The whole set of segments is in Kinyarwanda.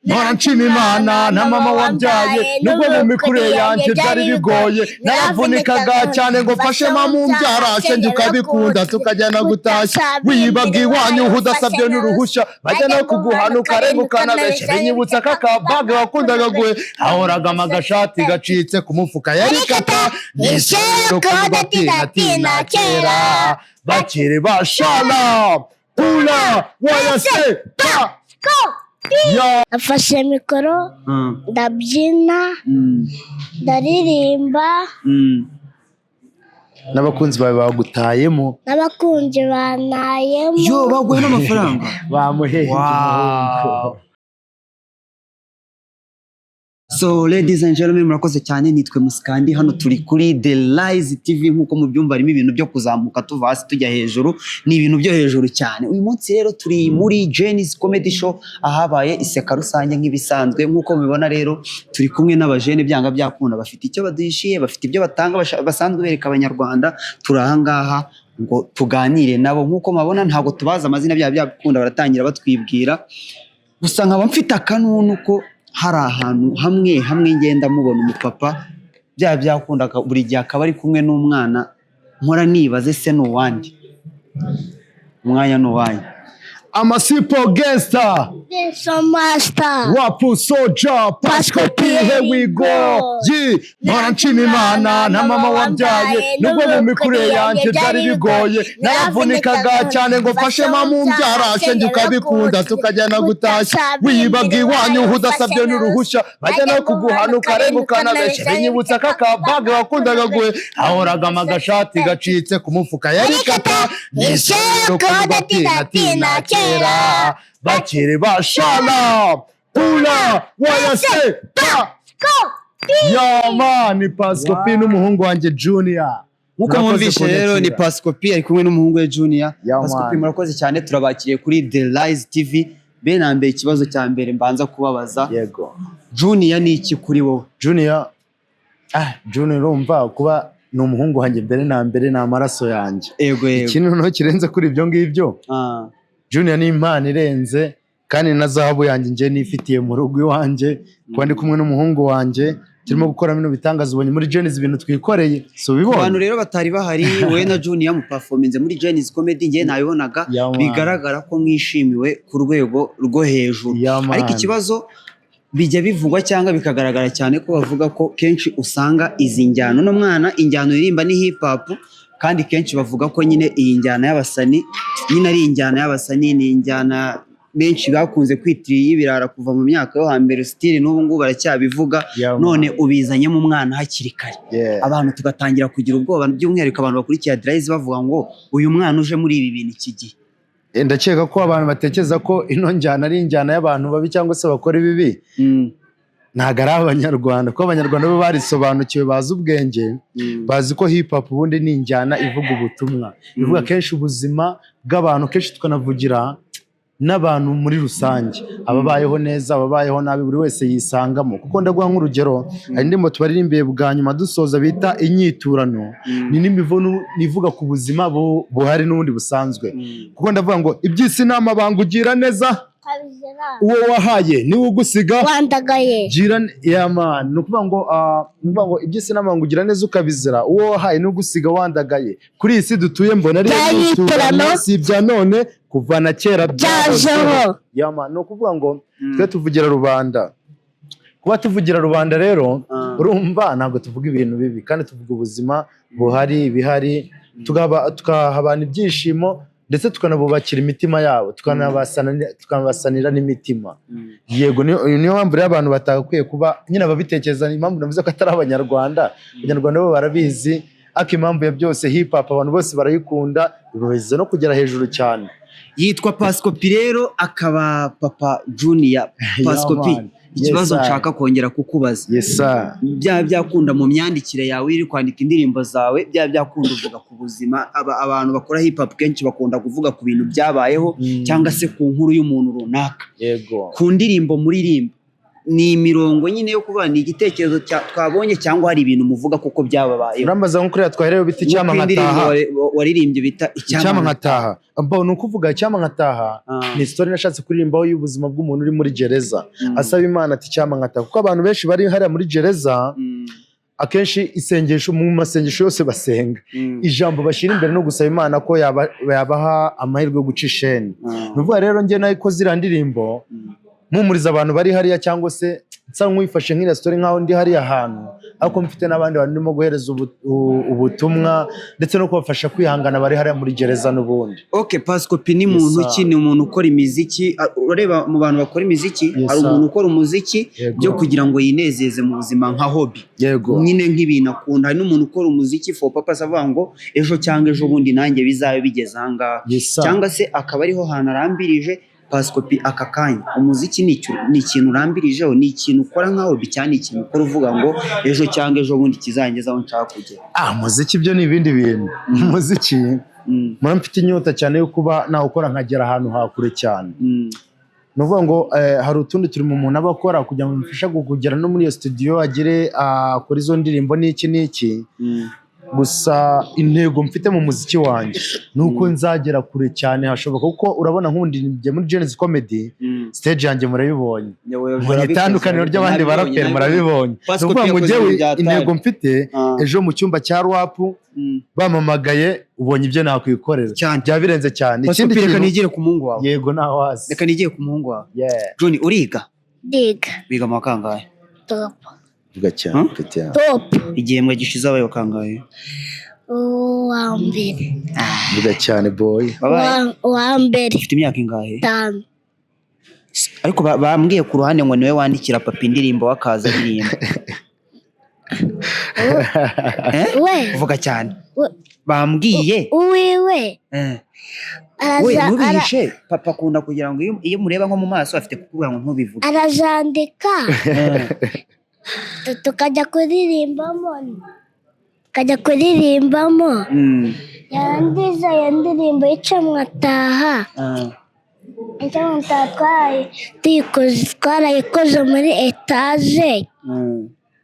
mpora nshima Imana na mama wabyaye nubwo mu mikure yanjye byari bigoye naravunikaga cyane ngo mfashe mama umbyara shenge ukabikunda tukajyana gutashya wiyibaga iwanyu udasabye n'uruhushya bajya no kuguhana ukarengukana beshe nyibutsa kakabaga wakundaga guhe ahoraga amagashati gacitse ku mufuka yari kata nisero kubatina kera bakiri bashana pula wayase pa afashe mikoro ndabyina ndaririmba n'abakunzi bawe bagutayemo n'abakunzi banayemo yo baguye n'amafaranga bamuhehe So ladies and gentlemen murakoze cyane nitwe Musikandi hano turi kuri The Rise TV nkuko mubyumva harimo ibintu byo kuzamuka tuva hasi tujya hejuru ni ibintu byo hejuru cyane uyu munsi rero turi muri Jenny's Comedy Show ahabaye iseka rusange nk'ibisanzwe nkuko mubibona rero turi kumwe n'abajene byanga byakunda bafite icyo badishiye bafite ibyo batanga basanzwe bereka abanyarwanda turahangaha ngo tuganire nabo nkuko mabona ntago tubaza amazina byakunda baratangira batwibwira gusa nkaba mfite akanunu ko hari ahantu hamwe ngenda mubona umupapa byakundaga buri gihe akaba ari kumwe n'umwana nkora nibaze se n'uwandi umwanya n'uwanyu Amasipo gangster so master Wapu soja Pasco P here we go mpora nshima Imana na mama wabyaye nubwo mu mikure yanjye byari bigoye naravunikaga cyane ngo mfashe mama umbyara shenge ukabikunda tukajyana gutashya wiyibaga iwanyu udasabye n'uruhushya bajya no kuguhana ukarengukana beshe nyibutsa kakabaga wakundaga guhe ahoraga amagashati gacitse ku mufuka yari kata nisero kubatina kera bakiri bashana pula wayase pa ni Pasco P n'umuhungu wanjye Junior nkuko mwumvishe rero ni Pasco P ari kumwe n'umuhungu we Junior Pasco P murakoze cyane turabakiriye kuri The Rise TV benambe ikibazo cya mbere mbanza kubabaza yego Junior ni iki kuri wowe Junior urumva kuba ni umuhungu wanjye mbere na mbere ni amaraso yanjye ikintu no kirenze kuri ibyo ngibyo Junior ni impano irenze kandi na zahabu yanjye nje nifitiye mu rugo iwanjye kuba ndi kumwe n'umuhungu wanjye turimo gukora bino bitangaza ubonye muri Jenny's ibintu twikoreye so bibona abantu rero batari bahari we na Junior mu performance muri Jenny's Comedy nge nabibonaga bigaragara ko mwishimiwe ku rwego rwo hejuru ariko ikibazo bijya bivugwa cyangwa bikagaragara cyane ko bavuga ko kenshi usanga izi njyano no mwana injyano irimba ni hip hop kandi kenshi bavuga ko nyine iyi njyana y'abasani nyine ari injyana y'abasani ni injyana benshi bakunze kwitira y'ibirara kuva mu myaka yo hambere style n'ubu ngubu baracyabivuga none ubizanye mu mwana hakiri kare abantu tugatangira kugira ubwoba by'umwihariko abantu bakurikiye Rise bavuga ngo uyu mwana uje muri ibi bintu iki gihe ndakeka ko abantu batekereza ko ino njyana ari injyana y'abantu babi cyangwa se bakora ibibi ntago ari abanyarwanda ko abanyarwanda bo barisobanukiwe bazi ubwenge bazi ko hip hop ubundi ni injyana ivuga ubutumwa ivuga kenshi ubuzima bw'abantu kenshi tukanavugira n'abantu muri rusange ababayeho neza ababayeho nabi buri wese yisangamo kuko ndaguha nk'urugero hari ndimo tubaririmbiye bwa nyuma dusoza bita inyiturano ni n'imivuno nivuga ku buzima buhari n'ubundi busanzwe kuko ndavuga ngo iby'isi n'amabanga ugira neza uwo wahaye niwe ugusiga wandagaye gira man no kuvuga ngo iby'isi n'amabanga ugira neza ukabizira uwo wahaye niwe ugusiga wandagaye kuri iyi si dutuye mbona ari inyiturano si ibya none kuva na kera byajeho no kuvuga ngo twe tuvugira rubanda kuba tuvugira rubanda rero urumva ntabwo tuvuga ibintu bibi kandi tuvuga ubuzima buhari bihari tukahabana ibyishimo ndetse tukanabubakira imitima yabo tukanabasanira n'imitima yego niyo mpamvu rero abantu batagakwiye kuba nyine ababitekereza impamvu navuze ko atari abanyarwanda bo barabizi ariko impamvu ya byose hip hop abantu bose barayikunda bibahize no kugera hejuru cyane yitwa Pasco P rero akaba Papa Junior Pasco P ikibazo nshaka kongera kukubaza byakunda mu myandikire yawe iri kwandika indirimbo zawe byakunda uvuga ku buzima abantu bakora hip hop kenshi bakunda kuvuga ku bintu byabayeho cyangwa se ku nkuru y'umuntu runaka yego ku ndirimbo muririmba ni imirongo nyine yo kuba ni igitekerezo twabonye cyangwa hari ibintu muvuga kuko byababaye urambaza nko kuriya twaherewe bita icyama nkataha waririmbye bita icyama nkataha ni ukuvuga icyama nkataha ni story nashatse kuririmbaho y'ubuzima bw'umuntu uri muri gereza asaba Imana ati icyama nkataha kuko abantu benshi bari hariya muri gereza akenshi isengesho mu masengesho yose basenga ijambo bashyira imbere no gusaba Imana ko yabaha amahirwe yo guca isheni nuvuga rero njye nayikoze iriya ndirimbo mpumuriza abantu bari hariya cyangwa se nsa nk'uyifashe nk'iriya story nk'aho ndi hariya ahantu ariko mfite n'abandi bantu ndimo guhereza ubutumwa ndetse no kubafasha kwihangana bari hariya muri gereza n'ubundi. Okay, Pascopi ni muntu ki? Ni umuntu ukora imiziki. Urareba mu bantu bakora imiziki hari umuntu ukora umuziki byo kugira ngo yinezeze mu buzima nka hobby nyine nk'ibintu akunda, hari n'umuntu ukora umuziki for purpose avuga ngo ejo cyangwa ejo bundi nanjye bizabe bigeze ahangaha cyangwa se akaba ariho hantu arambirije. Pascopi aka kanya umuziki ni ikintu urambirijeho, ni ikintu ukora nka hobby cyane, ikintu ukora uvuga ngo ejo cyangwa ejo bundi kizangeza aho nshaka kugera. Umuziki byo ni ibindi bintu. Umuziki mfite inyota cyane yo kuba nawukora nkagera ahantu hakure cyane. Nuvuga ngo hari utundi turi mu muntu abakora kugira ngo mfashe kugera no muri iyo studio agire akora izo ndirimbo n'iki gusa intego mfite mu muziki wanjye nuko nzagera kure cyane hashoboka kuko urabona nkundi njye muri Genesis Comedy stage yanjye murabibonye mu itandukaniro ry'abandi barapera murabibonye nuko ngo njyewe intego mfite ejo mu cyumba cya rap bamamagaye ubonye ibyo nakwikorera bya birenze cyane. Ikindi reka nigire ku muhungu wawe. Yego naho hasi reka nigire ku muhungu wawe. John uriga? Biga mu kangahe? Top. Vuga cyane Top. Igihembwe gishize abaye kangahe? Wa mbere. Vuga cyane boy. Wa mbere. Ufite imyaka ingahe? 5. Ariko bambwiye ku ruhande ngo niwe wandikira papa indirimbo wakaza aririmba. Vuga cyane. Bambwiye uwiwe ntubihishe papa akunda kugira ngo iyo mureba nko mu maso afite kukubwira ngo ntubivuge. Arajandika tukajya kuririmbamo yarangiza iyo ndirimbo y'Icyama nkataha twarayikoze muri etaje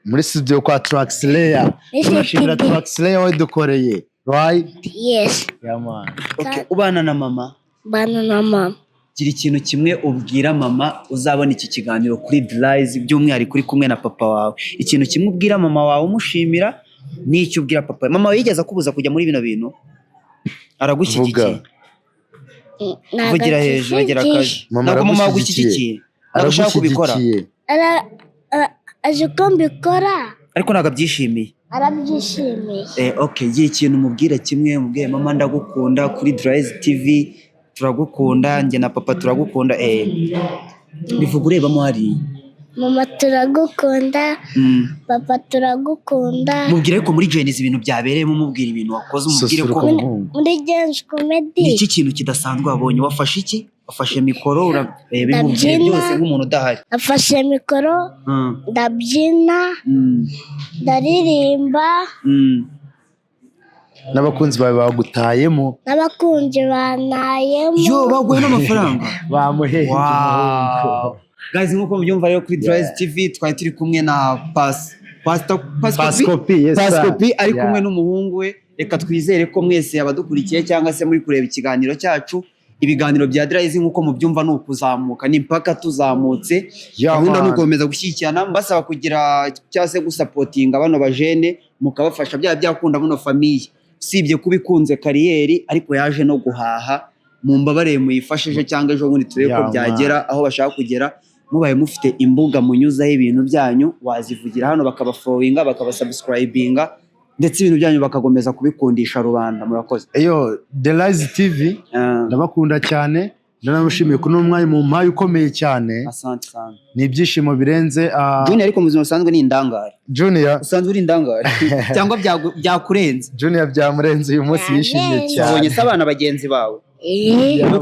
muri studio kwa Traxler. Turashimira Traxler wadukoreye right. Yes. Okay, ubana na mama? Bana na mama. Gira ikintu kimwe ubwira mama uzabona iki kiganiro kuri Dlize by'umwihariko uri kumwe na papa wawe. Ikintu kimwe ubwira mama wawe umushimira n'icyo ubwira papa. Mama wawe yigeze akubuza kujya muri bino bintu? Aragushyigikiye? Vugira hejuru agira akaje. Ntabwo mama wagushyigikiye? Arashaka kubikora? Aje ko mbikora ariko ntabwo abyishimiye. Arabyishimiye. Okay, gira ikintu umubwira kimwe, umubwire mama ndagukunda kuri Dlize TV turagukunda, njye na papa turagukunda. Bivuga urebamo hari mama turagukunda, papa turagukunda. Mubwire ko muri Genesis ibintu byabereyemo, mubwira ibintu wakoze, umubwire ko muri Genesis Comedy iki kintu kidasanzwe wabonye. Wafashe iki? Wafashe mikoro urabimubwira byose nk'umuntu udahari. Afashe mikoro ndabyina ndaririmba n'abakunzi bawe bagutayemo. N'abakunzi banayemo. Yo baguye n'amafaranga bamuhehe. Wow. Guys, nkuko mubyumva rero kuri Dlize TV twari turi kumwe na Pascopi ari kumwe n'umuhungu we. Reka twizere ko mwese abadukurikiye cyangwa se muri kureba ikiganiro cyacu, ibiganiro bya Dlize nkuko mubyumva ni ukuzamuka, ni mpaka tuzamutse. Gahunda ni ugukomeza gushyigikirana, mbasaba kugira cyangwa se gusapotinga bano bajene mukabafasha byakunda muno famiye. Sibye kubikunze kariyeri ariko yaje no guhaha, mumbabareye muyifashije cyangwa ejo bundi turebe ko byagera aho bashaka kugera. Mubaye mufite imbuga munyuzaho ibintu byanyu wazivugira hano bakabafollowinga bakabasubscribinga ndetse ibintu byanyu bakagomeza kubikundisha rubanda. Murakoze. Dlize TV ndabakunda cyane, ndanamushimiye ko n'umwanya mu mpaye ukomeye cyane. Asante sana. Ni ibyishimo birenze. Junior ariko mu buzima busanzwe ni indangare. Junior usanzwe uri indangare cyangwa byakurenze? Junior byamurenze uyu munsi yishimye cyane. Ubonye se abana bagenzi bawe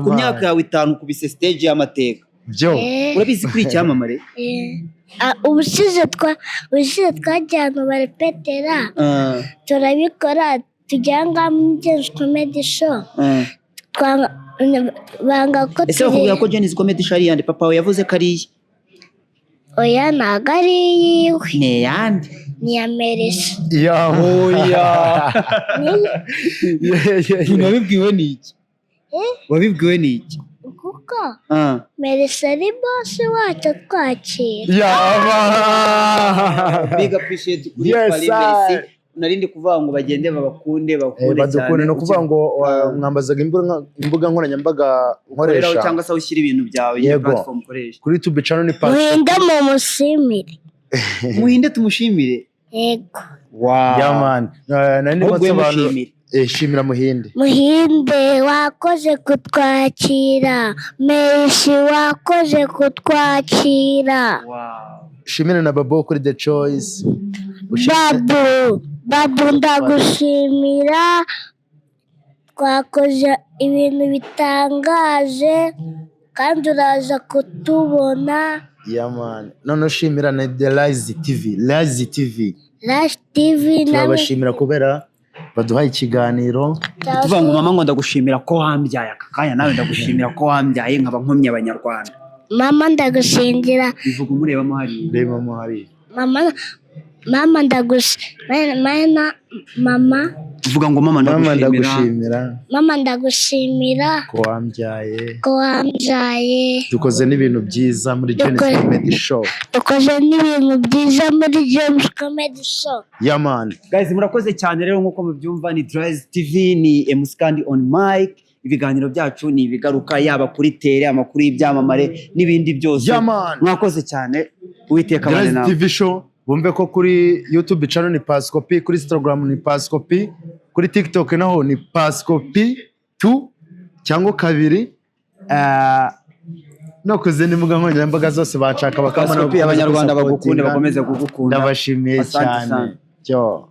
ku myaka yawe 5 kubise stage y'amateka byo urabizi kuri icyamamare? Ubushize twajyana barepetera turabikora tujyanga mu Genesis Comedy Show. Banga ko ese bakubwira ko Genesis Comedy Show ari yande papa we yavuze ko ari oya ntago ari iyiwe ni yandi ni iya Melissa oya Ni- wabibwiwe n'iki wabibwiwe n'iki kuko Melissa ari bosi wacu twakira big appreciate kuri Yes, Pali sir. Messi narindi kuvuga ngo bagende babakunde bakure badukune no kuvuga ngo mwambazaga imbuga nkoranyambaga nkoresha nkoresha cyangwa se ushyira ibintu byawe Yego. platform ukoresha kuri YouTube channel ni muhinde mumusimire muhinde tumushimire yego wow man nani ahubwo we nsobanura mushimire shimira muhinde muhinde wakoze kutwakira Messi wakoze kutwakira wow shimira na Babo kuri The Choice babu ndagushimira twakoze ibintu bitangaje kandi uraza kutubona man none ushimira na The Rise TV Rush TV turabashimira kubera baduhaye ikiganiro tuvuga ngo mama ngo ndagushimira ko wambyaye aka kanya nawe ndagushimira ko wambyaye nkaba nkomye abanyarwanda mama ndagushimira bivuga umurebamo hariya reba mo hari mama ndagushimira mama uvuga ngo mama mama ndagushimira ko wambyaye dukoze n'ibintu byiza muri Genesis Comedy Show man guys murakoze cyane rero nkuko mubyumva ni Rise TV ni MC Kandi on mic ibiganiro byacu ni ibigaruka yaba kuri tele amakuru y'ibyamamare n'ibindi byose mwakoze cyane uwiteka bane nawe TV Show bumve ko kuri YouTube channel ni Pascopy kuri Instagram ni Pascopy kuri TikTok naho ni Pascopy 2 cyangwa 2 no kuzindi mbuga nkoranyambaga zose bashaka bakamana abanyarwanda bagukunde bakomeze kugukunda ndabashimiye cyane cyo